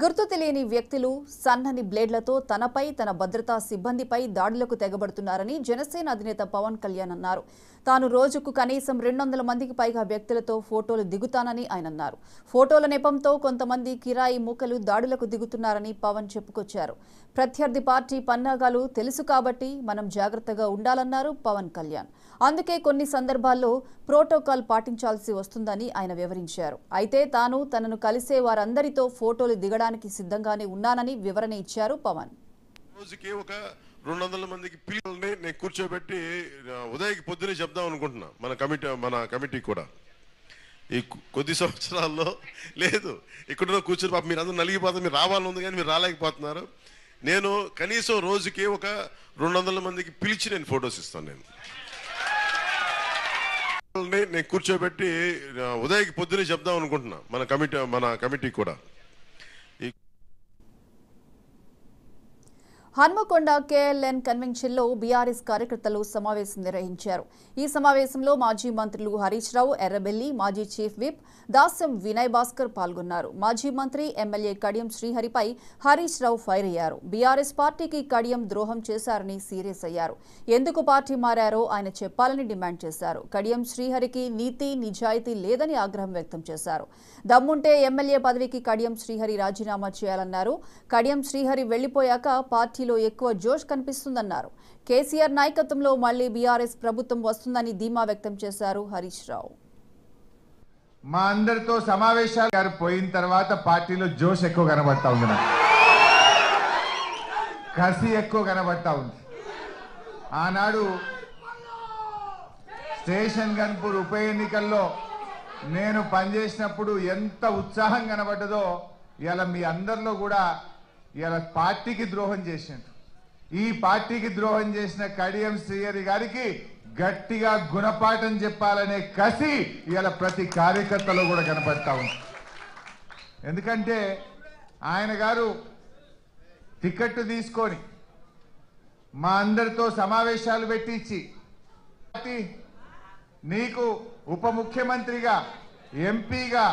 గుర్తు తెలియని వ్యక్తులు సన్నని బ్లేడ్లతో తనపై తన భద్రతా సిబ్బందిపై దాడులకు తెగబడుతున్నారని జనసేన అధినేత పవన్ కళ్యాణ్ అన్నారు. తాను రోజుకు కనీసం 200 మందికి పైగా వ్యక్తులతో ఫోటోలు దిగుతానని ఆయన అన్నారు. ఫోటోల నెపంతో కొంతమంది కిరాయి మూకలు దాడులకు దిగుతున్నారని పవన్ చెప్పుకొచ్చారు. ప్రత్యర్థి పార్టీ పన్నాగాలు తెలుసు కాబట్టి మనం జాగ్రత్తగా ఉండాలన్నారు పవన్ కళ్యాణ్. అందుకే కొన్ని సందర్భాల్లో ప్రోటోకాల్ పాటించాల్సి వస్తుందని ఆయన వివరించారు. అయితే తాను తనను కలిసే వారందరితో ఫోటోలు దిగడానికి సిద్ధంగానే ఉన్నానని వివరణ ఇచ్చారు పవన్. రోజుకి ఒక 200 మందికి పిల్లల్ని నేను కూర్చోబెట్టి ఉదయకి పొద్దునే చెప్దాం అనుకుంటున్నా. మన కమిటీ కూడా ఈ కొద్ది సంవత్సరాల్లో లేదు ఇక్కడ కూర్చొని పాప మీరు అందరూ నలిగిపోతారు, మీరు రావాలని ఉంది కానీ మీరు రాలేకపోతున్నారు. నేను కనీసం రోజుకి ఒక 200 మందికి పిలిచి నేను ఫొటోస్ ఇస్తాను. నేను కూర్చోబెట్టి ఉదయకి పొద్దునే చెప్దాం అనుకుంటున్నా. మన కమిటీ కూడా హన్మకొండ కేఎల్ఎన్ కన్వెన్షన్లో బీఆర్ఎస్ కార్యకర్తలు సమావేశం నిర్వహించారు. ఈ సమావేశంలో మాజీ మంత్రులు హరీష్ రావు, ఎర్రబెల్లి, మాజీ చీఫ్ విప్ దాస్యం వినయ్ భాస్కర్ పాల్గొన్నారు. మాజీ మంత్రి ఎమ్మెల్యే కడియం శ్రీహరిపై హరీష్ రావు ఫైర్ అయ్యారు. బీఆర్ఎస్ పార్టీకి కడియం ద్రోహం చేశారని సీరియస్ అయ్యారు. ఎందుకు పార్టీ మారారో ఆయన చెప్పాలని డిమాండ్ చేశారు. కడియం శ్రీహరికి నీతి నిజాయితీ లేదని ఆగ్రహం వ్యక్తం చేశారు. దమ్ముంటే ఎమ్మెల్యే పదవికి కడియం శ్రీహరి రాజీనామా చేయాలన్నారు. కడియం శ్రీహరి వెళ్లిపోయాక పార్టీ ఎక్కువ జోష్ కనిపిస్తుందన్నారు. కేసీఆర్ నాయకత్వంలో మళ్లీ బీఆర్ఎస్ ప్రభుత్వం వస్తుందని ధీమా వ్యక్తం చేశారు హరీష్ రావు. మా అందరితో సమావేశాలు పోయిన తర్వాత పార్టీలో జోష్ ఎక్కువ కనబడతా ఉంది, కసి ఎక్కువ కనబడతా ఉంది. ఆనాడు స్టేషన్ గన్పూర్ ఉప ఎన్నికల్లో నేను పనిచేసినప్పుడు ఎంత ఉత్సాహం కనబడ్డదో ఇలా మీ అందరిలో కూడా ఇలా పార్టీకి ద్రోహం చేసిండు. ఈ పార్టీకి ద్రోహం చేసిన కడియం శ్రీహరి గారికి గట్టిగా గుణపాఠం చెప్పాలనే కసి ఇలా ప్రతి కార్యకర్తలో కూడా కనపడతా ఉంది. ఎందుకంటే ఆయన గారు టికెట్ తీసుకొని మా అందరితో సమావేశాలు పెట్టించి నీకు ఉప ముఖ్యమంత్రిగా, ఎంపీగా,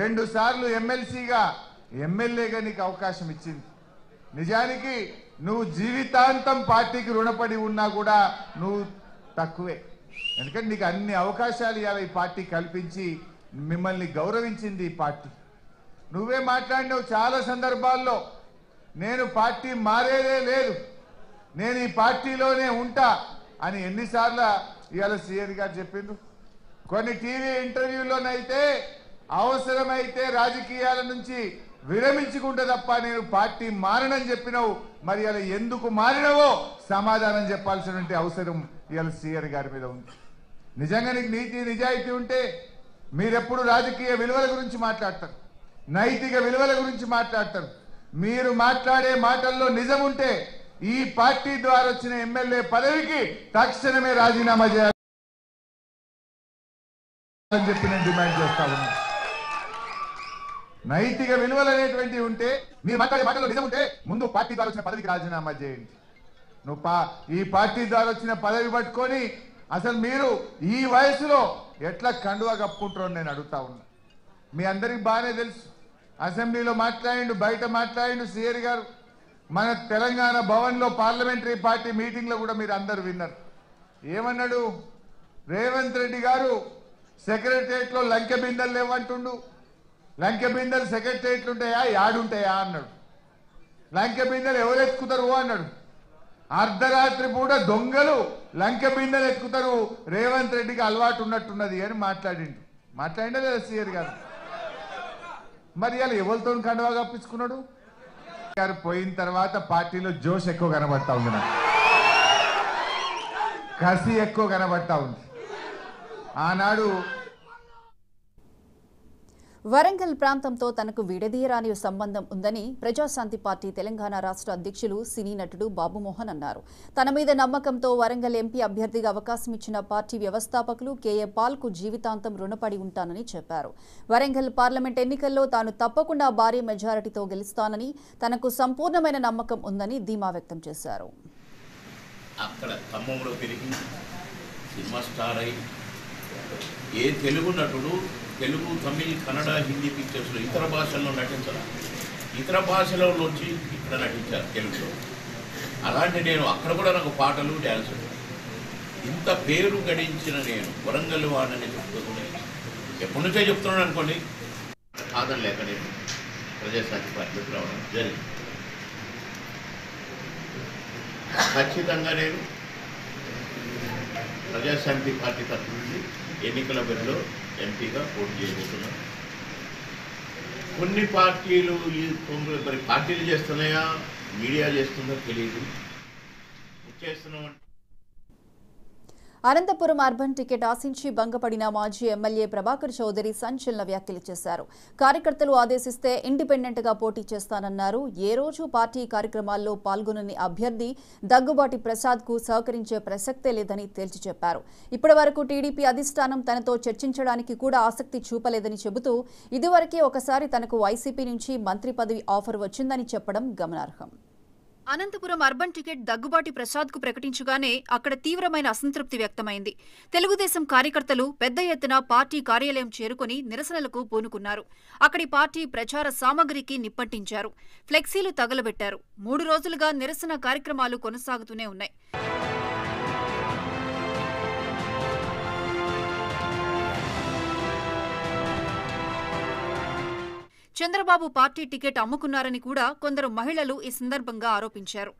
2 సార్లు ఎమ్మెల్సీగా, ఎమ్మెల్యేగా నీకు అవకాశం ఇచ్చింది. నిజానికి నువ్వు జీవితాంతం పార్టీకి రుణపడి ఉన్నా కూడా నువ్వు తక్కువే. ఎందుకంటే నీకు అన్ని అవకాశాలు ఇవాళ ఈ పార్టీ కల్పించి మిమ్మల్ని గౌరవించింది ఈ పార్టీ. నువ్వే మాట్లాడినావు చాలా సందర్భాల్లో, నేను పార్టీ మారేదే లేదు, నేను ఈ పార్టీలోనే ఉంటా అని ఎన్నిసార్లు ఇవాళ సీఎం గారు చెప్పిండ్రు. కొన్ని టీవీ ఇంటర్వ్యూలోనైతే అవసరమైతే రాజకీయాల నుంచి విరమించుకుంటే తప్ప నేను పార్టీ మారనని చెప్పినావు. మరి అలా ఎందుకు మారినవో సమాధానం చెప్పాల్సినటువంటి అవసరం ఇవాళ సీఆర్ గారి మీద ఉంది. నిజంగా నీకు నీతి నిజాయితీ ఉంటే మీరెప్పుడు రాజకీయ విలువల గురించి మాట్లాడతారు, నైతిక విలువల గురించి మాట్లాడతారు. మీరు మాట్లాడే మాటల్లో నిజం ఉంటే ఈ పార్టీ ద్వారా వచ్చిన ఎమ్మెల్యే పదవికి తక్షణమే రాజీనామా చేయాలని చెప్పి నేను డిమాండ్ చేస్తా ఉన్నా. నైతిక విలువలు అనేటువంటివి ఉంటే, మీరు మాట్లాడే మాటల్లో నిజం ఉంటే ముందు పార్టీ ద్వారా వచ్చిన పదవికి రాజీనామా చేయండి. నువ్వు ఈ పార్టీ ద్వారా వచ్చిన పదవి పట్టుకొని అసలు మీరు ఈ వయసులో ఎట్లా కండువా కప్పుకుంటారో నేను అడుగుతా ఉన్నా. మీ అందరికి బాగానే తెలుసు, అసెంబ్లీలో మాట్లాడిండు, బయట మాట్లాడిండు సీఆర్ గారు. మన తెలంగాణ భవన్లో పార్లమెంటరీ పార్టీ మీటింగ్లో కూడా మీరు అందరు విన్నారు. ఏమన్నాడు? రేవంత్ రెడ్డి గారు సెక్రటరియట్లో లంకె బిందెలు లేవంటుండు. లంకె బిందెలు సెక్రటరియట్లు ఉంటాయా, యాడుంటాయా అన్నాడు. లంకె బిందెలు ఎవరు ఎత్తుకుతారు అన్నాడు. అర్ధరాత్రి కూడా దొంగలు లంకె బిందెలు ఎత్తుకుతారు, రేవంత్ రెడ్డికి అలవాటు ఉన్నట్టున్నది అని మాట్లాడిండే లేదా సీఆర్ గారు? మరి ఇలా ఎవరితో కండువా కప్పించుకున్నాడు? గారు పోయిన తర్వాత పార్టీలో జోష్ ఎక్కువ కనబడతా ఉంది, కసి ఎక్కువ కనబడతా ఉంది. ఆనాడు వరంగల్ ప్రాంతంతో తనకు విడదీయరాని సంబంధం ఉందని ప్రజాశాంతి పార్టీ తెలంగాణ రాష్ట్ర అధ్యక్షులు సినీ నటుడు బాబుమోహన్ అన్నారు. తన మీద నమ్మకంతో వరంగల్ ఎంపీ అభ్యర్థిగా అవకాశం ఇచ్చిన పార్టీ వ్యవస్థాపకులు కేఏ పాల్కు జీవితాంతం రుణపడి ఉంటానని చెప్పారు. వరంగల్ పార్లమెంట్ ఎన్నికల్లో తాను తప్పకుండా భారీ మెజారిటీతో గెలుస్తానని, తనకు సంపూర్ణమైన నమ్మకం ఉందని ధీమా వ్యక్తం చేశారు. ఏ తెలుగు నటుడు తెలుగు, తమిళ్, కన్నడ, హిందీ పిక్చర్స్లో ఇతర భాషల్లో నటించాలి. ఇతర భాషలో నుంచి ఇక్కడ నటించారు తెలుగులో. అలాంటి నేను అక్కడ కూడా నాకు పాటలు డ్యాన్సులు. ఇంత పేరు గడించిన నేను వరంగల్ వాడని చెప్తున్నాను, ఎప్పటి నుంచో చెప్తున్నాను అనుకోండి. ఆదరణ లేక నేను ప్రజాశాంతి పార్టీకి రావడం జరిగింది. ఖచ్చితంగా నేను ప్రజాశాంతి పార్టీ తరఫు నుండి ఎన్నికల బరిలో ఎంపీగా పోటీ చేయబోతున్నాను. కొన్ని పార్టీలు మరి పార్టీలు చేస్తున్నాయా మీడియా చేస్తుందో తెలియదు, చేస్తున్నాం. అనంతపురం అర్బన్ టికెట్ ఆశించి భంగపడిన మాజీ ఎమ్మెల్యే ప్రభాకర్ చౌదరి సంచలన వ్యాఖ్యలు చేశారు. కార్యకర్తలు ఆదేశిస్తే ఇండిపెండెంట్ గా పోటీ చేస్తానన్నారు. ఏ రోజు పార్టీ కార్యక్రమాల్లో పాల్గొనని అభ్యర్థి దగ్గుబాటి ప్రసాద్ కు సహకరించే ప్రసక్తే లేదని తేల్చి చెప్పారు. ఇప్పటి వరకు టీడీపీ అధిష్టానం తనతో చర్చించడానికి కూడా ఆసక్తి చూపలేదని చెబుతూ ఇదివరకే ఒకసారి తనకు వైసీపీ నుంచి మంత్రి పదవి ఆఫర్ వచ్చిందని చెప్పడం గమనార్హం. అనంతపురం అర్బన్ టికెట్ దగ్గుబాటి ప్రసాద్ కు ప్రకటించగానే అక్కడ తీవ్రమైన అసంతృప్తి వ్యక్తమైంది. తెలుగుదేశం కార్యకర్తలు పెద్ద ఎత్తున పార్టీ కార్యాలయం చేరుకుని నిరసనలకు పూనుకున్నారు. అక్కడి పార్టీ ప్రచార సామగ్రికి నిప్పంటించారు. ఫ్లెక్సీలు తగలబెట్టారు. 3 రోజులుగా నిరసన కార్యక్రమాలు కొనసాగుతూనే ఉన్నాయి. చంద్రబాబు పార్టీ టికెట్ అమ్ముకున్నారని కూడా కొందరు మహిళలు ఈ సందర్భంగా ఆరోపించారు.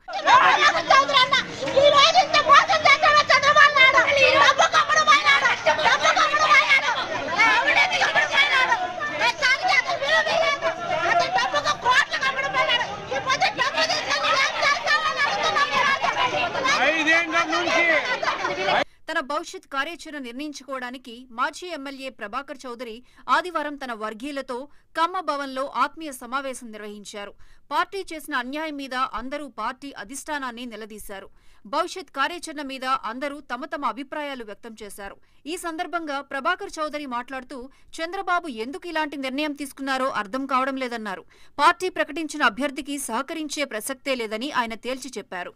తన భవిష్యత్ కార్యాచరణ నిర్ణయించుకోవడానికి మాజీ ఎమ్మెల్యే ప్రభాకర్ చౌదరి ఆదివారం తన వర్గీయులతో కమ్మ భవన్లో ఆత్మీయ సమావేశం నిర్వహించారు. పార్టీ చేసిన అన్యాయం మీద అందరూ పార్టీ అధిష్టానాన్ని నిలదీశారు. భవిష్యత్ కార్యాచరణ మీద అందరూ తమ తమ అభిప్రాయాలు వ్యక్తం చేశారు. ఈ సందర్భంగా ప్రభాకర్ చౌదరి మాట్లాడుతూ చంద్రబాబు ఎందుకు ఇలాంటి నిర్ణయం తీసుకున్నారో అర్థం కావడం లేదన్నారు. పార్టీ ప్రకటించిన అభ్యర్థికి సహకరించే ప్రసక్తే లేదని ఆయన తేల్చి చెప్పారు.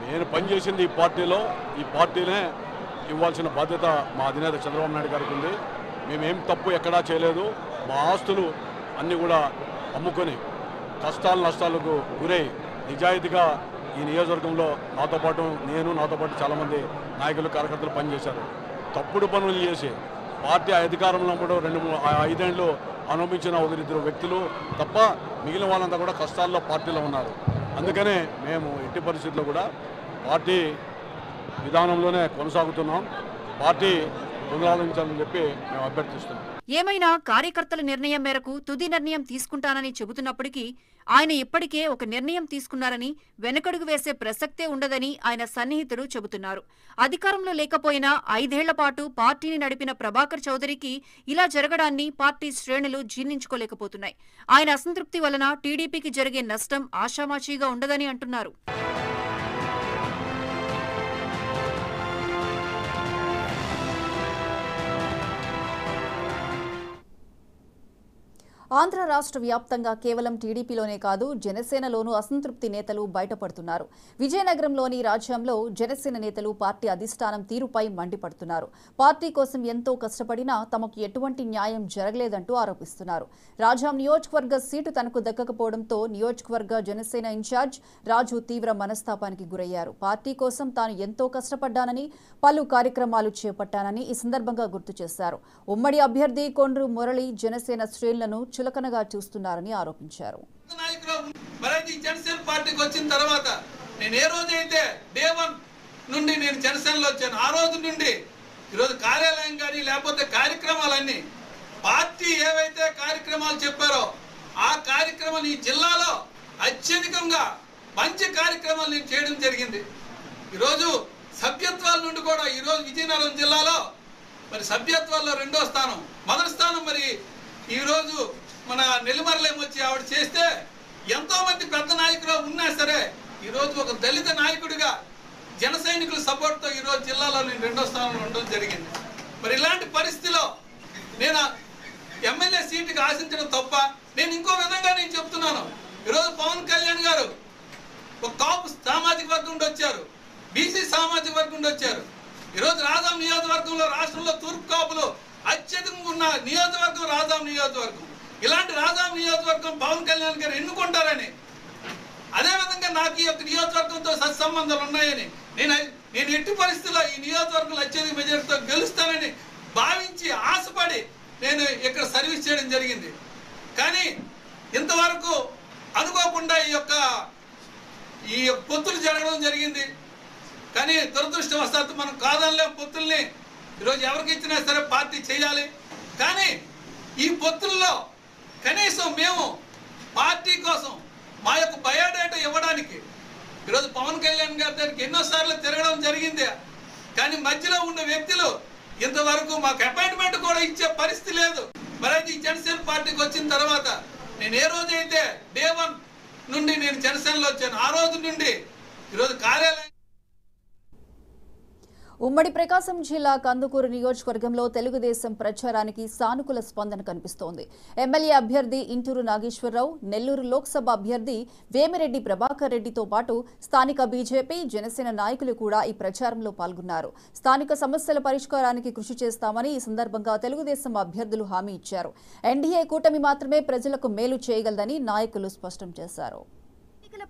నేను పనిచేసింది ఈ పార్టీనే ఇవ్వాల్సిన బాధ్యత మా అధినేత చంద్రబాబు నాయుడు గారికి ఉంది. మేమేం తప్పు ఎక్కడా చేయలేదు. మా ఆస్తులు అన్నీ కూడా అమ్ముకొని నష్టాలకు గురై నిజాయితీగా ఈ నియోజకవర్గంలో నాతో పాటు చాలామంది నాయకులు కార్యకర్తలు పనిచేశారు. తప్పుడు పనులు చేసి పార్టీ అధికారంలో కూడా 5 ఏళ్ళు అనుభవించిన 1-2 వ్యక్తులు తప్ప మిగిలిన వాళ్ళంతా కూడా కష్టాల్లో పార్టీలో ఉన్నారు. అందుకనే మేము ఎట్టి పరిస్థితుల్లో కూడా పార్టీ విధానంలోనే కొనసాగుతున్నాం. పార్టీ పునరాలోచించాలని చెప్పి మేము అభ్యర్థిస్తున్నాం. ఏమైనా కార్యకర్తల నిర్ణయం మేరకు తుది నిర్ణయం తీసుకుంటానని చెబుతున్నప్పటికీ ఆయన ఇప్పటికే ఒక నిర్ణయం తీసుకున్నారని వెనకడుగు వేసే ప్రసక్తే ఉండదని ఆయన సన్నిహితుడు చెబుతున్నారు. అధికారంలో లేకపోయినా 5 ఏళ్ల పాటు పార్టీని నడిపిన ప్రభాకర్ చౌదరికి ఇలా జరగడాన్ని పార్టీ శ్రేణులు జీర్ణించుకోలేకపోతున్నాయి. ఆయన అసంతృప్తి వలన టీడీపీకి జరిగే నష్టం ఆషామాషీగా ఉండదని అంటున్నారు. ఆంధ్ర రాష్ట్ర వ్యాప్తంగా కేవలం టీడీపీలోనే కాదు జనసేనలోనూ అసంతృప్తి నేతలు బయటపడుతున్నారు. విజయనగరంలోని రాజ్యంలో జనసేన నేతలు పార్టీ అధిష్టానం తీరుపై మండిపడుతున్నారు. పార్టీ కోసం ఎంతో కష్టపడినా తమకు ఎటువంటి న్యాయం జరగలేదంటూ ఆరోపిస్తున్నారు. రాజాం నియోజకవర్గ సీటు తనకు దక్కకపోవడంతో నియోజకవర్గ జనసేన ఇన్ఛార్జ్ రాజు తీవ్ర మనస్తాపానికి గురయ్యారు. పార్టీ కోసం తాను ఎంతో కష్టపడ్డానని, పలు కార్యక్రమాలు చేపట్టానని ఈ సందర్భంగా గుర్తు చేశారు. ఉమ్మడి అభ్యర్థి కొండ్రు మురళి జనసేన శ్రేణులను చులకనగా చూస్తున్నారని ఆరోపించారు. జనసేన పార్టీకి వచ్చిన తర్వాత నేను ఏ రోజైతే డే 1 నుండి నేను జనసేనలో వచ్చాను, ఆ రోజు నుండి ఈరోజు కార్యాలయం కానీ లేకపోతే కార్యక్రమాలన్నీ పార్టీ ఏవైతే కార్యక్రమాలు చెప్పారో ఆ కార్యక్రమాలు ఈ జిల్లాలో అత్యధికంగా మంచి కార్యక్రమాలు నేను చేయడం జరిగింది. ఈరోజు సభ్యత్వాల నుండి కూడా ఈరోజు విజయనగరం జిల్లాలో మరి సభ్యత్వాల్లో 2వ స్థానం, మొదటి స్థానం మరి ఈరోజు మన నెల్లిమర్లేం వచ్చి ఆవిడ చేస్తే ఎంతో మంది పెద్ద నాయకులు ఉన్నా సరే ఈరోజు ఒక దళిత నాయకుడిగా జన సైనికుల సపోర్ట్తో ఈరోజు జిల్లాలో నేను 2వ స్థానంలో ఉండడం జరిగింది. మరి ఇలాంటి పరిస్థితిలో నేను ఎమ్మెల్యే సీటుకి ఆశించడం తప్ప. నేను ఇంకో విధంగా నేను చెప్తున్నాను. ఈరోజు పవన్ కళ్యాణ్ గారు ఒక కాపు సామాజిక వర్గం నుండి వచ్చారు, బీసీ సామాజిక వర్గం నుండి వచ్చారు. ఈరోజు రాజాం నియోజకవర్గంలో రాష్ట్రంలో తూర్పు కాపులు అత్యధికంగా ఉన్న నియోజకవర్గం రాజాం నియోజకవర్గం. ఇలాంటి రాజాం నియోజకవర్గం పవన్ కళ్యాణ్ గారు ఎన్నుకుంటారని, అదేవిధంగా నాకు ఈ యొక్క నియోజకవర్గంతో సత్సంబంధాలు ఉన్నాయని, నేను ఎట్టి పరిస్థితుల్లో ఈ నియోజకవర్గంలో అత్యధిక మెజారిటీతో గెలుస్తానని భావించి ఆశపడి నేను ఇక్కడ సర్వీస్ చేయడం జరిగింది. కానీ ఇంతవరకు అనుకోకుండా ఈ యొక్క పొత్తులు జరగడం జరిగింది. కానీ దురదృష్టవశాత్తు మనం కాదనలేం పొత్తుల్ని. ఈరోజు ఎవరికి ఇచ్చినా సరే పార్టీ చేయాలి. కానీ ఈ పొత్తుల్లో కనీసం మేము పార్టీ కోసం మా యొక్క బయోడేటా ఇవ్వడానికి ఈరోజు పవన్ కళ్యాణ్ గారి దగ్గరికి ఎన్నోసార్లు తిరగడం జరిగింది. కానీ మధ్యలో ఉన్న వ్యక్తులు ఇంతవరకు మాకు అపాయింట్మెంట్ కూడా ఇచ్చే పరిస్థితి లేదు. మరి ఈ జనసేన పార్టీకి వచ్చిన తర్వాత నేను ఏ రోజైతే డే 1 నుండి నేను జనసేనలో వచ్చాను, ఆ రోజు నుండి ఈరోజు కార్యాలయం. ఉమ్మడి ప్రకాశం జిల్లా కందుకూరు నియోజకవర్గంలో తెలుగుదేశం ప్రచారానికి సానుకూల స్పందన కనిపిస్తోంది. ఎమ్మెల్యే అభ్యర్థి ఇంటూరు నాగేశ్వరరావు, నెల్లూరు లోక్సభ అభ్యర్థి వేమిరెడ్డి ప్రభాకర్ రెడ్డితో పాటు స్థానిక బీజేపీ, జనసేన నాయకులు కూడా ఈ ప్రచారంలో పాల్గొన్నారు. స్థానిక సమస్యల పరిష్కారానికి కృషి చేస్తామని ఈ సందర్భంగా తెలుగుదేశం అభ్యర్థులు హామీ ఇచ్చారు. ఎన్డీఏ కూటమి మాత్రమే ప్రజలకు మేలు చేయగలదని నాయకులు స్పష్టం చేశారు.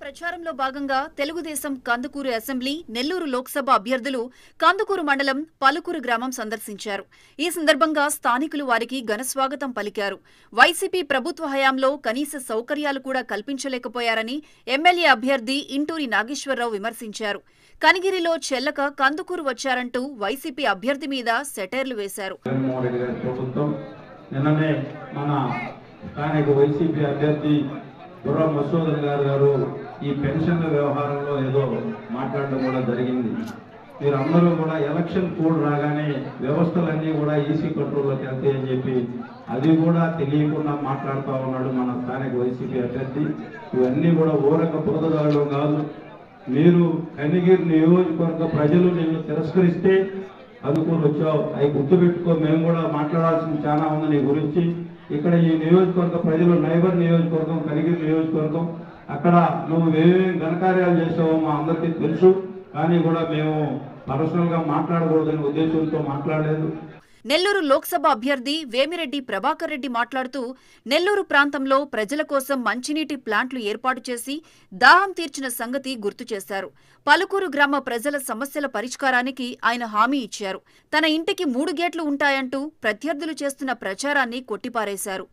ప్రచారంలో భాగంగా తెలుగుదేశం కందుకూరు అసెంబ్లీ, నెల్లూరు లోక్సభ అభ్యర్థులు కందుకూరు మండలం పలుకూరు గ్రామం సందర్శించారు. ఈ సందర్భంగా స్థానికులు వారికి ఘనస్వాగతం పలికారు. వైసీపీ ప్రభుత్వ హయాంలో కనీస సౌకర్యాలు కూడా కల్పించలేకపోయారని ఎమ్మెల్యే అభ్యర్థి ఇంటూరి నాగేశ్వరరావు విమర్శించారు. కనిగిరిలో చెల్లక కందుకూరు వచ్చారంటూ వైసీపీ అభ్యర్థి మీద సెటైర్లు వేశారు. బుర్రా మసూదన్ గారు ఈ పెన్షన్ల వ్యవహారంలో ఏదో మాట్లాడడం కూడా జరిగింది. మీరందరూ కూడా ఎలక్షన్ కోడ్ రాగానే వ్యవస్థలన్నీ కూడా ఈసీ కంట్రోల్లోకి వెళ్తాయని చెప్పి అది కూడా తెలియకుండా మాట్లాడుతూ ఉన్నాడు మన స్థానిక వైసీపీ అభ్యర్థి. ఇవన్నీ కూడా ఊరక బురదగాళ్ళు కాదు. మీరు కనిగిరి నియోజకవర్గ ప్రజలు నిన్ను తిరస్కరిస్తే అందుకొని వచ్చావు, అవి గుర్తుపెట్టుకో. మేము కూడా మాట్లాడాల్సింది చాలా ఉంది నీ గురించి. ఇక్కడ ఈ నియోజకవర్గ ప్రజలు నైబర్ నియోజకవర్గం కనిగిరి నియోజకవర్గం, అక్కడ నువ్వు ఏమేమి ఘనకార్యాలు చేసావో మా అందరికీ తెలుసు. కానీ కూడా మేము పర్సనల్ గా మాట్లాడకూడదనే ఉద్దేశంతో మాట్లాడలేదు. నెల్లూరు లోక్సభ అభ్యర్థి వేమిరెడ్డి ప్రభాకర్ రెడ్డి మాట్లాడుతూ నెల్లూరు ప్రాంతంలో ప్రజల కోసం మంచినీటి ప్లాంట్లు ఏర్పాటు చేసి దాహం తీర్చిన సంగతి గుర్తు చేశారు. పలుకూరు గ్రామ ప్రజల సమస్యల పరిష్కారానికి ఆయన హామీ ఇచ్చారు. తన ఇంటికి 3 గేట్లు ఉంటాయంటూ ప్రత్యర్థులు చేస్తున్న ప్రచారాన్ని కొట్టిపారేశారు.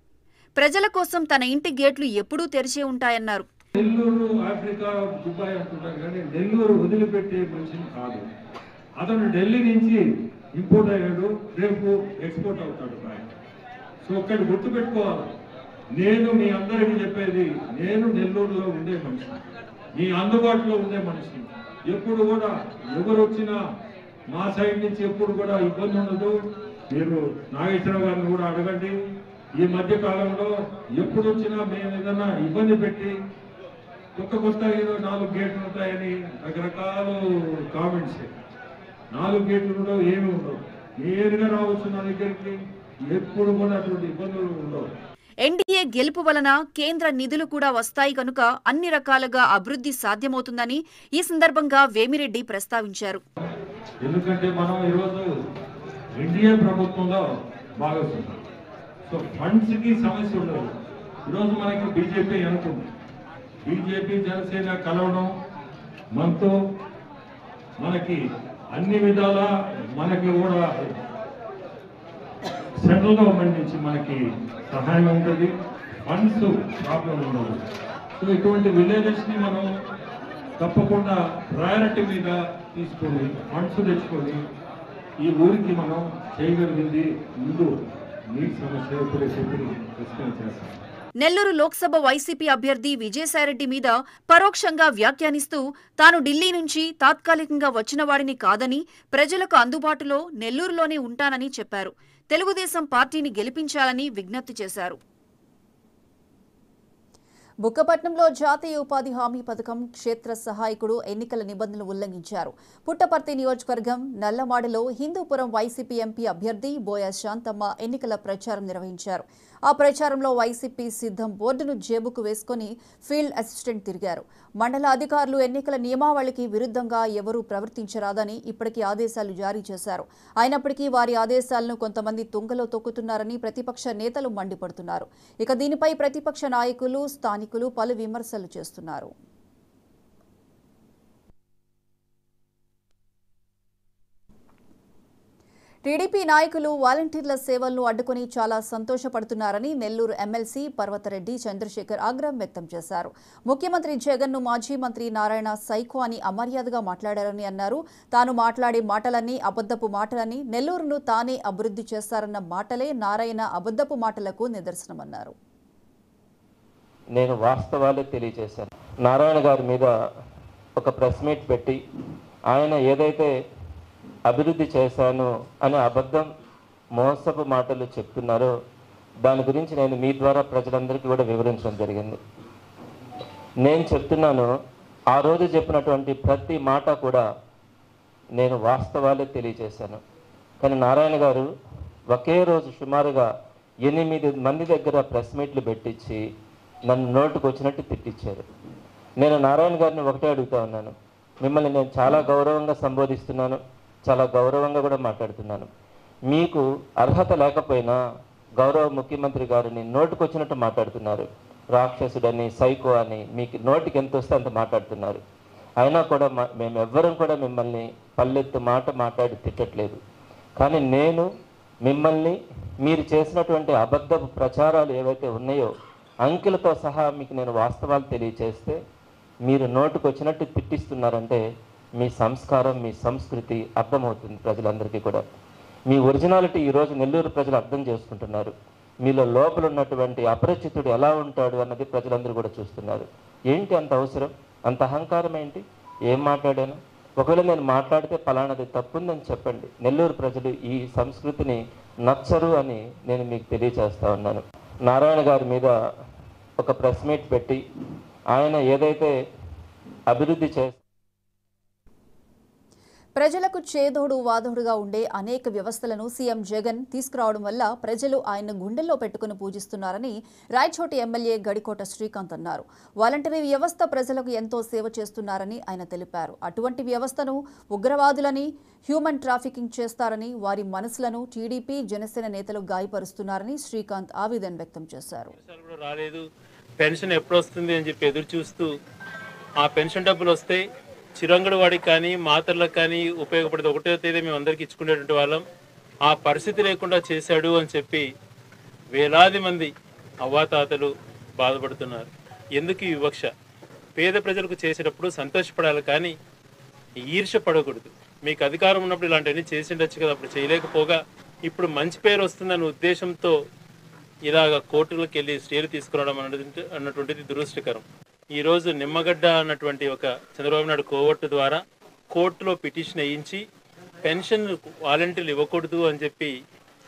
ప్రజల కోసం తన ఇంటి గేట్లు ఎప్పుడూ తెరిచే ఉంటాయన్నారు. నెల్లూరు ఆఫ్రికా దుబాయ్ అంటున్నారు కానీ నెల్లూరు వదిలిపెట్టే మనిషిని కాదు. అతను ఢిల్లీ నుంచి ఇంపోర్ట్ అయ్యాడు, రేపు ఎక్స్పోర్ట్ అవుతాడు. సో ఒక్కటి గుర్తుపెట్టుకోవాలి, నేను మీ అందరికీ చెప్పేది, నేను నెల్లూరులో ఉండే మనిషి, మీ అందుబాటులో ఉండే మనిషి. ఎప్పుడు కూడా ఎవరు వచ్చినా మా సైడ్ నుంచి ఎప్పుడు కూడా ఇబ్బంది ఉండదు. మీరు నాగేశ్వరరావు గారిని కూడా అడగండి. ఈ మధ్య కాలంలో ఎప్పుడు వచ్చినా మేము ఏదన్నా ఇబ్బంది పెట్టి కొత్త ఏదో 4 గేట్లు ఉంటాయని రకరకాల కామెంట్స్. 4 గేట్లు ఉండవు, ఏమి ఉండవు. నేరుగా రావచ్చు నా దగ్గరికి. ఎప్పుడు కూడా అటువంటి ఇబ్బందులు ఉండవు. ఎన్డీఏ గెలుపు వలన కేంద్ర నిధులు కూడా వస్తాయి కనుక అన్ని రకాలుగా అభివృద్ధి సాధ్యమవుతుందని ఈ సందర్భంగా వేమిరెడ్డి ప్రస్తావించారు. ఎందుకంటే మనం ఈరోజు ఎన్డీఏ ప్రభుత్వంలో భాగస్వామ్యం. సో ఫండ్స్ కి సమస్య ఉండదు. ఈరోజు మనకి బీజేపీ అనుకుంది, బీజేపీ జనసేన కలవడం మనతో మనకి అన్ని విధాలా మనకి కూడా సెంట్రల్ గవర్నమెంట్ నుంచి మనకి సహాయం ఉంటుంది. ఫండ్స్ ప్రాబ్లం ఉండదు. సో ఇటువంటి విలేజెస్ ని మనం తప్పకుండా ప్రయారిటీ మీద తీసుకొని ఫండ్స్ తెచ్చుకొని ఈ ఊరికి మనం చేయగలిగింది ముందు నీటి సమస్య ఎప్పుడైతే చేస్తాం. నెల్లూరు లోక్సభ వైసీపీ అభ్యర్థి విజయసాయిరెడ్డి మీద పరోక్షంగా వ్యాఖ్యానిస్తూ తాను ఢిల్లీ నుంచి తాత్కాలికంగా వచ్చిన వాడిని కాదని, ప్రజలకు అందుబాటులో నెల్లూరులోనే ఉంటానని చెప్పారు. తెలుగుదేశం పార్టీని గెలిపించాలని విజ్ఞప్తి చేశారు. బుక్కపట్నంలో జాతీయ ఉపాధి హామీ పథకం క్షేత్ర సహాయకుడు ఎన్నికల నిబంధనలు ఉల్లంఘించారు. పుట్టపర్తి నియోజకవర్గం నల్లమాడలో హిందూపురం వైసీపీ ఎంపీ అభ్యర్థి బోయ శాంతమ్మ ఎన్నికల ప్రచారం నిర్వహించారు. ఆ ప్రచారంలో వైసీపీ సిద్ధం బోర్డును జేబుకు వేసుకుని ఫీల్డ్ అసిస్టెంట్ తిరిగారు. మండల అధికారులు ఎన్నికల నియమావళికి విరుద్ధంగా ఎవరూ ప్రవర్తించరాదని ఇప్పటికీ ఆదేశాలు జారీ చేశారు. అయినప్పటికీ వారి ఆదేశాలను కొంతమంది తుంగలో తొక్కుతున్నారని ప్రతిపక్ష నేతలు మండిపడుతున్నారు. ఇక దీనిపై ప్రతిపక్ష నాయకులు, స్థానికులు పలు విమర్శలు చేస్తున్నారు. టీడీపీ నాయకులు వాలంటీర్ల సేవలను అడ్డుకుని చాలా సంతోషపడుతున్నారని నెల్లూరు ఎమ్మెల్సీ పర్వతరెడ్డి చంద్రశేఖర్ ఆగ్రహం వ్యక్తం చేశారు. ముఖ్యమంత్రి జగన్ను మాజీ మంత్రి నారాయణ సైకో అని అమర్యాదగా మాట్లాడారని అన్నారు. తాను మాట్లాడే మాటలన్నీ అబద్ధపు మాటలని, నెల్లూరును తానే అభివృద్ధి చేస్తారన్న మాటలే నారాయణ అబద్ధపు మాటలకు నిదర్శనమన్నారు. నేను వాస్తవాలే తెలియజేశాను. నారాయణ గారి మీద ఒక ప్రెస్ మీట్ పెట్టి ఆయన ఏదైతే అభివృద్ధి చేశాను అనే అబద్ధం మోసపు మాటలు చెప్తున్నారో దాని గురించి నేను మీ ద్వారా ప్రజలందరికీ కూడా వివరించడం జరిగింది. నేను చెప్తున్నాను, ఆ రోజు చెప్పినటువంటి ప్రతి మాట కూడా నేను వాస్తవాలే తెలియజేశాను. కానీ నారాయణ గారు ఒకే రోజు సుమారుగా 8 మంది దగ్గర ప్రెస్ మీట్లు పెట్టించి నన్ను నోటుకు వచ్చినట్టు తిట్టించారు. నేను నారాయణ గారిని ఒకటే అడుగుతా ఉన్నాను, మిమ్మల్ని నేను చాలా గౌరవంగా సంబోధిస్తున్నాను, చాలా గౌరవంగా కూడా మాట్లాడుతున్నాను. మీకు అర్హత లేకపోయినా గౌరవ ముఖ్యమంత్రి గారిని నోటుకొచ్చినట్టు మాట్లాడుతున్నారు. రాక్షసుడని, సైకో అని మీకు నోటికి ఎంత వస్తే అంత మాట్లాడుతున్నారు. అయినా కూడా మేమెవ్వరం కూడా మిమ్మల్ని పల్లెత్తు మాట మాట్లాడి తిట్టట్లేదు. కానీ నేను మిమ్మల్ని మీరు చేసినటువంటి అబద్ధపు ప్రచారాలు ఏవైతే ఉన్నాయో అంకెలతో సహా మీకు నేను వాస్తవాలు తెలియచేస్తే మీరు నోటుకొచ్చినట్టు తిట్టిస్తున్నారంటే మీ సంస్కారం, మీ సంస్కృతి అర్థమవుతుంది ప్రజలందరికీ కూడా. మీ ఒరిజినాలిటీ ఈరోజు నెల్లూరు ప్రజలు అర్థం చేసుకుంటున్నారు. మీలో లోపల ఉన్నటువంటి అపరిచితుడు ఎలా ఉంటాడు అన్నది ప్రజలందరూ కూడా చూస్తున్నారు. ఏంటి అంత అవసరం, అంత అహంకారం ఏంటి? ఏం మాట్లాడాను? ఒకవేళ నేను మాట్లాడితే పలానాది తప్పుందని చెప్పండి. నెల్లూరు ప్రజలు ఈ సంస్కృతిని నచ్చరు అని నేను మీకు తెలియజేస్తా ఉన్నాను. నారాయణ గారి మీద ఒక ప్రెస్ మీట్ పెట్టి ఆయన ఏదైతే అభివృద్ధి చేస్తారు, ప్రజలకు చేదోడు వాదోడుగా ఉండే అనేక వ్యవస్థలను సీఎం జగన్ తీసుకురావడం వల్ల ప్రజలు ఆయన గుండెల్లో పెట్టుకుని పూజిస్తున్నారని రాయచోటి ఎమ్మెల్యే గడికోట శ్రీకాంత్ అన్నారు. వాలంటరీ వ్యవస్థ ప్రజలకు ఎంతో సేవ చేస్తున్నారని ఆయన తెలిపారు. అటువంటి వ్యవస్థను ఉగ్రవాదులని, హ్యూమన్ ట్రాఫికింగ్ చేస్తారని వారి మనసులను టీడీపీ, జనసేన నేతలు గాయపరుస్తున్నారని శ్రీకాంత్ ఆవేదన వ్యక్తం చేశారు. పెన్షన్ ఎప్పుడు వస్తుంది అని చెప్పి ఎదురు చూస్తూ ఆ పెన్షన్ డబ్బులు వస్తే చిరంగడి వాడికి కానీ మాతర్లకు కానీ ఉపయోగపడేది. 1వ తేదీ మేము అందరికీ ఇచ్చుకునేటువంటి వాళ్ళం. ఆ పరిస్థితి లేకుండా చేశాడు అని చెప్పి వేలాది మంది అవ్వాతాతలు బాధపడుతున్నారు. ఎందుకు ఈ వివక్ష? పేద ప్రజలకు చేసేటప్పుడు సంతోషపడాలి కానీ ఈర్ష్య పడకూడదు. మీకు అధికారం ఉన్నప్పుడు ఇలాంటివన్నీ చేసి ఉండొచ్చు కదా, అప్పుడు చేయలేకపోగా ఇప్పుడు మంచి పేరు వస్తుందన్న ఉద్దేశంతో ఇలాగ కోర్టులకు వెళ్ళి స్టేలు తీసుకురావడం అన్నటువంటిది దురదృష్టకరం. ఈరోజు నిమ్మగడ్డ అన్నటువంటి ఒక చంద్రబాబు నాయుడు కోవర్టు ద్వారా కోర్టులో పిటిషన్ వేయించి పెన్షన్ వాలంటీర్లు ఇవ్వకూడదు అని చెప్పి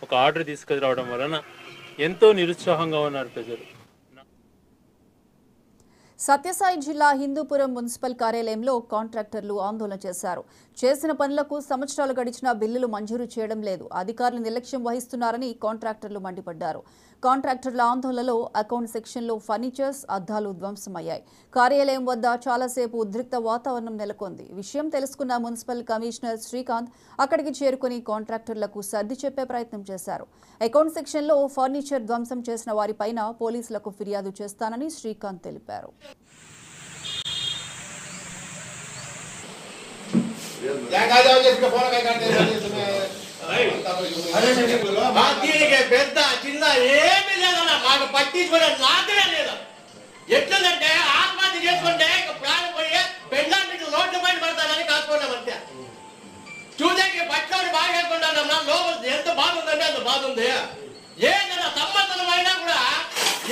ఒక ఆర్డర్ తీసుకురావడం వలన ఎంతో నిరుత్సాహంగా ఉన్నారు ప్రజలు. సత్యసాయి జిల్లా హిందూపురం మున్సిపల్ కార్యాలయంలో కాంట్రాక్టర్లు ఆందోళన చేశారు. చేసిన పనులకు సంవత్సరాలు గడిచినా బిల్లులు మంజూరు చేయడం లేదు. అధికారులు నిర్లక్ష్యం వహిస్తున్నారని కాంట్రాక్టర్లు మండిపడ్డారు. కాంట్రాక్టర్ల ఆందోళనలో అకౌంట్ సెక్షన్లో ఫర్నిచర్స్, అద్దాలు ధ్వంసమయ్యాయి. కార్యాలయం వద్ద చాలాసేపు ఉద్రిక్త వాతావరణం నెలకొంది. విషయం తెలుసుకున్న మున్సిపల్ కమిషనర్ శ్రీకాంత్ అక్కడికి చేరుకుని కాంట్రాక్టర్లకు సర్ది చెప్పే ప్రయత్నం చేశారు. అకౌంట్ సెక్షన్లో ఫర్నిచర్ ధ్వంసం చేసిన వారిపైన పోలీసులకు ఫిర్యాదు చేస్తానని శ్రీకాంత్ తెలిపారు. పెద్ద చిన్న ఏమీ లేదన్నా, మాకు పట్టించుకునే నాకలే లేదు. ఎట్లంటే ఆత్మహత్య చేసుకుంటే ప్రాణం పోయి పెళ్ళాన్ని రోడ్డు పైన పడతానని కాసుకున్నాం అంతే. చూసేకి పట్టుకొని బాగా వేసుకుంటానన్నా, లోపల ఎంత బాధ ఉందంటే అంత బాధ ఉంది. ఏదన్నా సంబంధం అయినా కూడా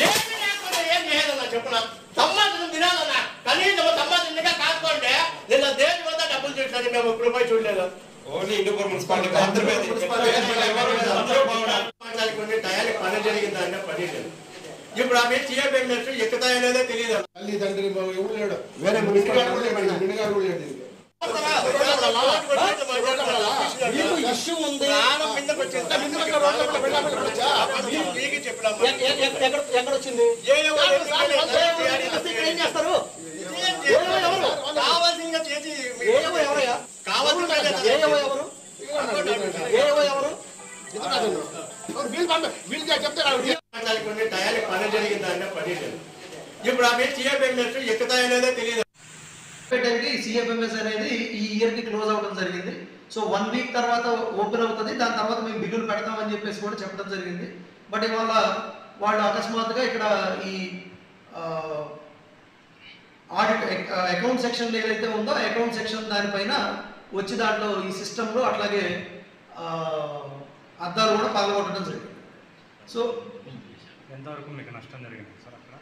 ఏమి లేకుండా ఏం చేయదన్నా చెప్పున్నా. సంబంధం తినాలన్నా, కనీసం సంబంధంగా కాసుకోండి. నిన్న దేశం అంతా డబ్బులు చూసినది మేము ఇప్పుడు పోయి చూడలేదు. టయానికి పని జరిగిందంటే పని లేదు. ఇప్పుడు ఆమె సీఎం వెళ్ళినట్టు ఎక్కుతాయో లేదో తెలియదు. తల్లిదండ్రి ఎవరు లేడు, వేరే మినిగారు కూడా లేడు. ఇష్యూ ఉంది ఎక్కడ వచ్చింది? ఏం చేస్తారు? కావాల్సిందిగా చేసి పని జరిగిందంటే పని లేదు. ఇప్పుడు ఆమె సీఎం వెళ్ళినట్టు ఎక్కుతాయో లేదో తెలియదు. సిఎఫ్ఎంఎస్ అనేది ఈ ఇయర్ కి క్లోజ్ అవ్వడం జరిగింది. సో 1 వీక్ తర్వాత ఓపెన్ అవుతుంది. దాని తర్వాత మేము బిల్లులు పెడతామని చెప్పేసి కూడా చెప్పడం జరిగింది. బట్ ఇవాళ వాళ్ళు అకస్మాత్తుగా ఇక్కడ ఈ ఆడిట్ అకౌంట్ సెక్షన్ ఏదైతే ఉందో అకౌంట్ సెక్షన్ దానిపైన వచ్చి దాంట్లో ఈ సిస్టంలో అట్లాగే అద్దాలు కూడా పగలగొట్టడం జరిగింది. సో ఎంతవరకు మీకు నష్టం జరిగింది సార్ అక్కడ?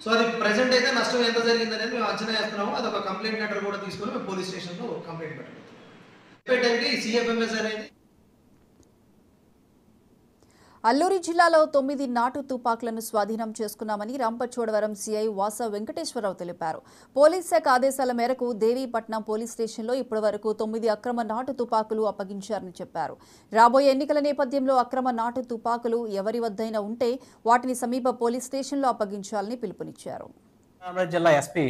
సో అది ప్రెసెంట్ అయితే నష్టం ఎంత జరిగింది అనేది మేము అంచనా వేస్తున్నాము. అది ఒక కంప్లైంట్ లెటర్ కూడా తీసుకొని మేము పోలీస్ స్టేషన్లో కంప్లైంట్ పెట్టబోతున్నాం. సిఎఫ్ఎంఎస్ అనేది అల్లూరి జిల్లాలో 9 నాటు తుపాకులను స్వాధీనం చేసుకున్నామని రంపచోడవరం సీఐ వాస వెంకటేశ్వరరావు తెలిపారు. పోలీస్ శాఖ ఆదేశాల మేరకు దేవీపట్నం పోలీస్ స్టేషన్లో ఇప్పటివరకు 9 అక్రమ నాటు తుపాకులు అప్పగించారని చెప్పారు. రాబోయే ఎన్నికల నేపథ్యంలో అక్రమ నాటు తుపాకులు ఎవరి వద్దైనా ఉంటే వాటిని సమీప పోలీస్ స్టేషన్లో అప్పగించాలని పిలుపునిచ్చారు. జిల్లా ఎస్పీ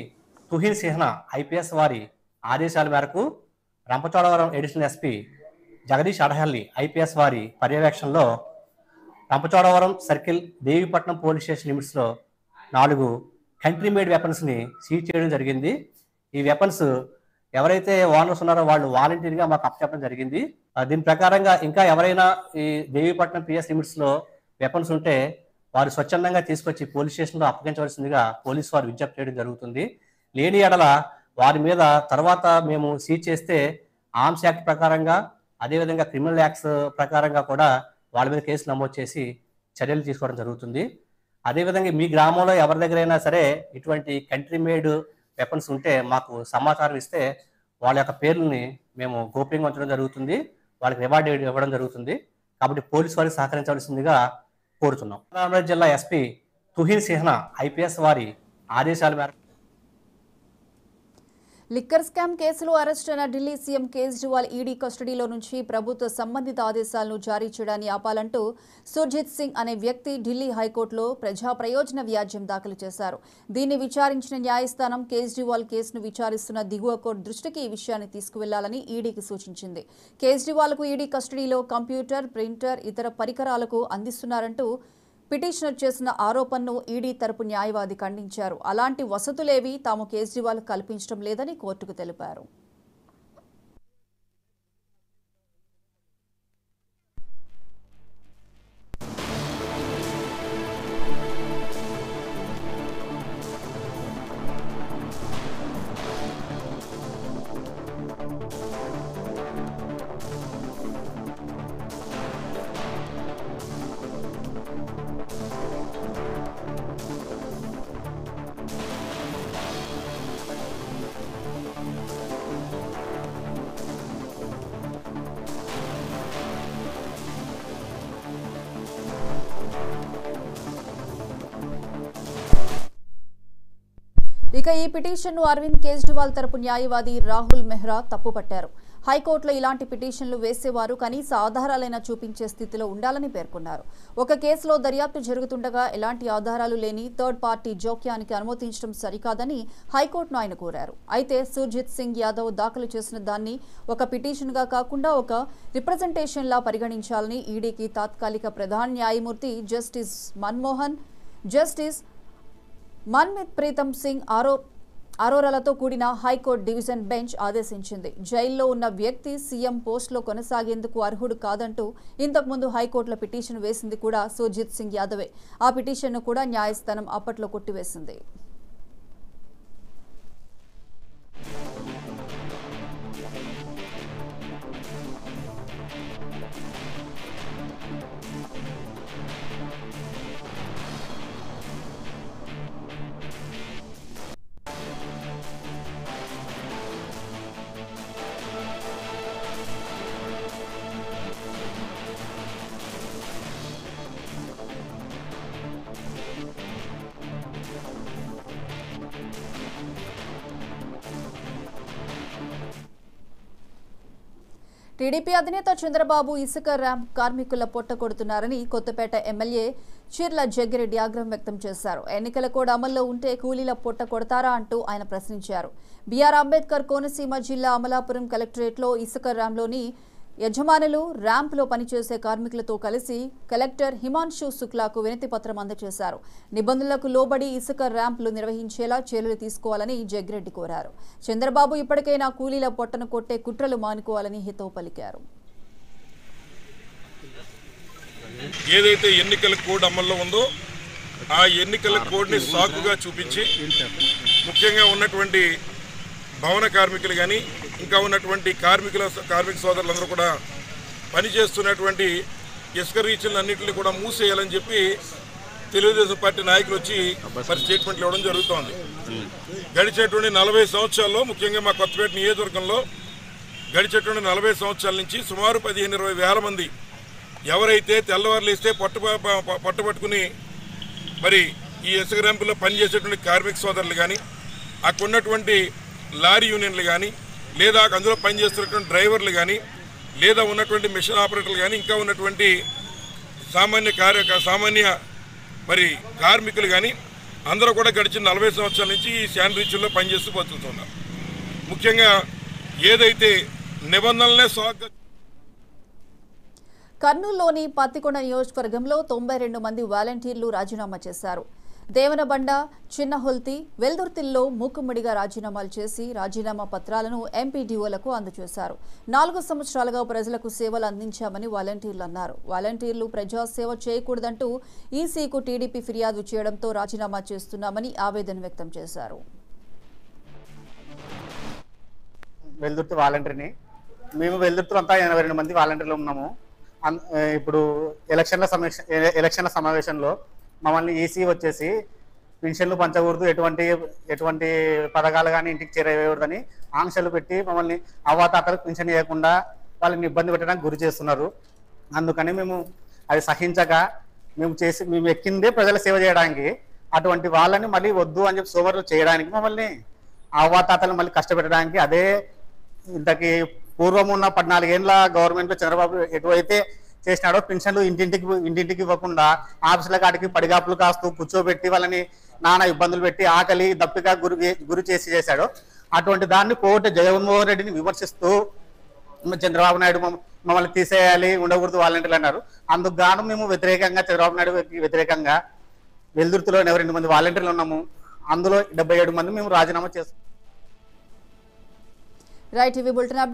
తుహిన్ సిన్హా ఐపీఎస్ వారి ఆదేశాల మేరకు Rampachodavaram additional SP Jagadish Adahalli IPS వారి పర్యవేక్షణలో Rampachodavaram circle Devipatnam police station లిమిట్స్లో 4 కంట్రీ మేడ్ వెపన్స్ని సీజ్ చేయడం జరిగింది. ఈ వెపన్స్ ఎవరైతే ఓనర్స్ ఉన్నారో వాళ్ళు వాలంటీర్గా మాకు అప్పచెప్పడం జరిగింది. దీని ప్రకారంగా ఇంకా ఎవరైనా ఈ దేవీపట్నం పిఎస్ లిమిట్స్లో వెపన్స్ ఉంటే వారు స్వచ్ఛందంగా తీసుకొచ్చి పోలీస్ స్టేషన్లో అప్పగించవలసిందిగా పోలీసు వారు విజ్ఞప్తి చేయడం జరుగుతుంది. లేని ఎడల వారి మీద తర్వాత మేము సీజ్ చేస్తే ఆర్మ్స్ యాక్ట్ ప్రకారంగా అదేవిధంగా క్రిమినల్ యాక్ట్స్ ప్రకారంగా కూడా వాళ్ళ మీద కేసు నమోదు చేసి చర్యలు తీసుకోవడం జరుగుతుంది. అదేవిధంగా మీ గ్రామంలో ఎవరి దగ్గరైనా సరే ఇటువంటి కంట్రీ మేడ్ వెపన్స్ ఉంటే మాకు సమాచారం ఇస్తే వాళ్ళ యొక్క పేర్లని మేము గోప్యంగా ఉంచడం జరుగుతుంది, వాళ్ళకి రివార్డ్ ఇవ్వడం జరుగుతుంది. కాబట్టి పోలీసు వారికి సహకరించవలసిందిగా కోరుతున్నాం. రామరాజు జిల్లా ఎస్పీ తుహిన్ సిన్హా ఐపీఎస్ వారి ఆదేశాల మేరకు లిక్కర్ స్కామ్ కేసులో అరెస్ట్ అయిన ఢిల్లీ సీఎం కేజ్రీవాల్ ఈడీ కస్టడీలో నుంచి ప్రభుత్వ సంబంధిత ఆదేశాలను జారీ చేయడాన్ని ఆపాలంటూ సుర్జిత్ సింగ్ అనే వ్యక్తి ఢిల్లీ హైకోర్టులో ప్రజా ప్రయోజన వ్యాజ్యం దాఖలు చేశారు. దీన్ని విచారించిన న్యాయస్థానం కేజ్రీవాల్ కేసును విచారిస్తున్న దిగువ కోర్టు దృష్టికి ఈ విషయాన్ని తీసుకువెళ్లాలని ఈడీకి సూచించింది. కేజ్రీవాల్కు ఈడీ కస్టడీలో కంప్యూటర్, ప్రింటర్, ఇతర పరికరాలకు అందిస్తున్నారంటూ పిటిషనర్ చేసిన ఆరోపణను ఈడీ తరపు న్యాయవాది ఖండించారు. అలాంటి వసతులేవీ తాము కేజ్రీవాల్ కల్పించడం లేదని కోర్టుకు తెలిపారు. ఇక ఈ పిటిషన్ను అరవింద్ కేజ్రీవాల్ తరపు న్యాయవాది రాహుల్ మెహ్రా తప్పుపట్టారు. హైకోర్టులో ఇలాంటి పిటిషన్లు వేసేవారు కనీస ఆధారాలైనా చూపించే స్థితిలో ఉండాలని పేర్కొన్నారు. ఒక కేసులో దర్యాప్తు జరుగుతుండగా ఎలాంటి ఆధారాలు లేని థర్డ్ పార్టీ జోక్యానికి అనుమతించడం సరికాదని హైకోర్టును ఆయన కోరారు. అయితే సుర్జిత్ సింగ్ యాదవ్ దాఖలు చేసిన దాన్ని ఒక పిటిషన్గా కాకుండా ఒక రిప్రజెంటేషన్లా పరిగణించాలని ఈడీకి తాత్కాలిక ప్రధాన న్యాయమూర్తి జస్టిస్ మన్మిత్ ప్రీతం సింగ్ అరోరాలతో కూడిన హైకోర్టు డివిజన్ బెంచ్ ఆదేశించింది. జైల్లో ఉన్న వ్యక్తి సీఎం పోస్టులో కొనసాగేందుకు అర్హుడు కాదంటూ ఇంతకుముందు హైకోర్టులో పిటిషన్ వేసింది కూడా సుర్జిత్ సింగ్ యాదవే. ఆ పిటిషన్ను కూడా న్యాయస్థానం అప్పట్లో కొట్టివేసింది. టీడీపీ అధినేత చంద్రబాబు ఇసుక ర్యాంప్ కార్మికుల పొట్ట కొడుతున్నారని కొత్తపేట ఎమ్మెల్యే చీర్ల జగ్గిరెడ్డి ఆగ్రహం వ్యక్తం చేశారు. ఎన్నికల కోడ్ అమల్లో ఉంటే కూలీల పొట్ట కొడతారా అంటూ ఆయన ప్రశ్నించారు. బీఆర్ అంబేద్కర్ కోనసీమ జిల్లా అమలాపురం కలెక్టరేట్లో ఇసుక ర్యాంప్లోని యజమానులు ర్యాంప్లో పనిచేసే కార్మికులతో కలిసి కలెక్టర్ హిమాన్షు శుక్లాకు వినతి పత్రం అందజేశారు. నిబంధనలకు లోబడి ఇసుక ర్యాంపులు నిర్వహించేలా చర్యలు తీసుకోవాలని జగ్గిరెడ్డి కోరారు. చంద్రబాబు ఇప్పటికైనా కూలీల పొట్టను కొట్టే కుట్రలు మానుకోవాలని హితవు పలికారు. ఏదైతే ఎన్నికల కోడ్ అమల్లో ఉందో ఆ ఎన్నికల కోడ్ని సాకుగా చూపించి ముఖ్యంగా ఉన్నటువంటి భవన కార్మికులు కానీ ఇంకా ఉన్నటువంటి కార్మిక సోదరులందరూ కూడా పనిచేస్తున్నటువంటి ఇసుక రీచ్లన్నింటినీ కూడా మూసేయాలని చెప్పి తెలుగుదేశం పార్టీ నాయకులు వచ్చి మరి స్టేట్మెంట్లు ఇవ్వడం జరుగుతోంది. గడిచేటువంటి 40 సంవత్సరాల్లో ముఖ్యంగా మా కొత్తపేట నియోజకవర్గంలో గడిచేటువంటి 40 సంవత్సరాల నుంచి సుమారు 15-20 వేల మంది ఎవరైతే తెల్లవారులు ఇస్తే పట్టుబట్టుకుని మరి ఈ ఇసుక ర్యాంపులో పనిచేసేటువంటి కార్మిక సోదరులు కానీ అక్కడ ఉన్నటువంటి లారీ యూనియన్లు కానీ లేదా అందులో పనిచేస్తున్నటువంటి డ్రైవర్లు కానీ లేదా ఉన్నటువంటి మిషన్ ఆపరేటర్లు కానీ ఇంకా ఉన్నటువంటి సామాన్య మరి కార్మికులు కానీ అందరూ కూడా గడిచిన 40 సంవత్సరాల నుంచి ఈ శాండ్ రీచ్ల్లో పనిచేస్తూ బతుకుతున్నారు. ముఖ్యంగా ఏదైతే నిబంధనలనే సాగుగా కర్నూలులోని పత్తికొండ నియోజకవర్గంలో 92 మంది వాలంటీర్లు రాజీనామా చేశారు. దేవనబండ, చిన్నహొల్తి, వెల్దుర్తిల్లో మూకుమ్మడిగా రాజీనామాలు చేసి రాజీనామా పత్రాలను ఎంపీడీఓలకు అందజేశారు. 4 సంవత్సరాలుగా ప్రజలకు సేవలు అందించామని వాలంటీర్లు అన్నారు. వాలంటీర్లు ప్రజాసేవ చేయకూడదంటూ ఈసీకు టీడీపీ ఫిర్యాదు చేయడంతో రాజీనామా చేస్తున్నామని ఆవేదన వ్యక్తం చేశారు. వెల్దుర్తి వాలంటీర్ని మేము వెల్దుర్తిలో అంతా 82 మంది వాలంటీర్లు ఉన్నాము. ఇప్పుడు ఎలక్షన్ల సమావేశంలో మమ్మల్ని ఈసీ వచ్చేసి పెన్షన్లు పంచకూడదు, ఎటువంటి పథకాలు కానీ ఇంటికి చేరవేయకూడదని ఆంక్షలు పెట్టి మమ్మల్ని అవ్వాతాతలకు పెన్షన్ ఇవ్వకుండా వాళ్ళని ఇబ్బంది పెట్టడానికి గురి చేస్తున్నారు. అందుకని మేము అది సహించక మేము ఎక్కిందే ప్రజల సేవ చేయడానికి, అటువంటి వాళ్ళని మళ్ళీ వద్దు అని చెప్పి సోమరులు చేయడానికి మమ్మల్ని అవ్వాతాతలు మళ్ళీ కష్టపెట్టడానికి అదే ఇంతకి పూర్వం ఉన్న 14 ఏళ్ళ గవర్నమెంట్లో చంద్రబాబు ఎటువైతే చేసినాడో పెన్షన్లు ఇంటింటికి ఇవ్వకుండా ఆఫీసుల కాటికి పడిగాపులు కాస్తూ కూర్చోబెట్టి వాళ్ళని నానా ఇబ్బందులు పెట్టి ఆకలి దప్పిక గురి చేశాడో అటువంటి దాన్ని కోట జగన్మోహన్ రెడ్డిని విమర్శిస్తూ చంద్రబాబు నాయుడు మమ్మల్ని తీసేయాలి, ఉండకూడదు వాలంటీర్లు అన్నారు. అందుకు గాను మేము చంద్రబాబు నాయుడుకి వ్యతిరేకంగా వెల్దుర్తిలో 82 మంది వాలంటీర్లు ఉన్నాము. అందులో 77 మంది మేము రాజీనామా చేస్తాం. Right, TV bulletin update.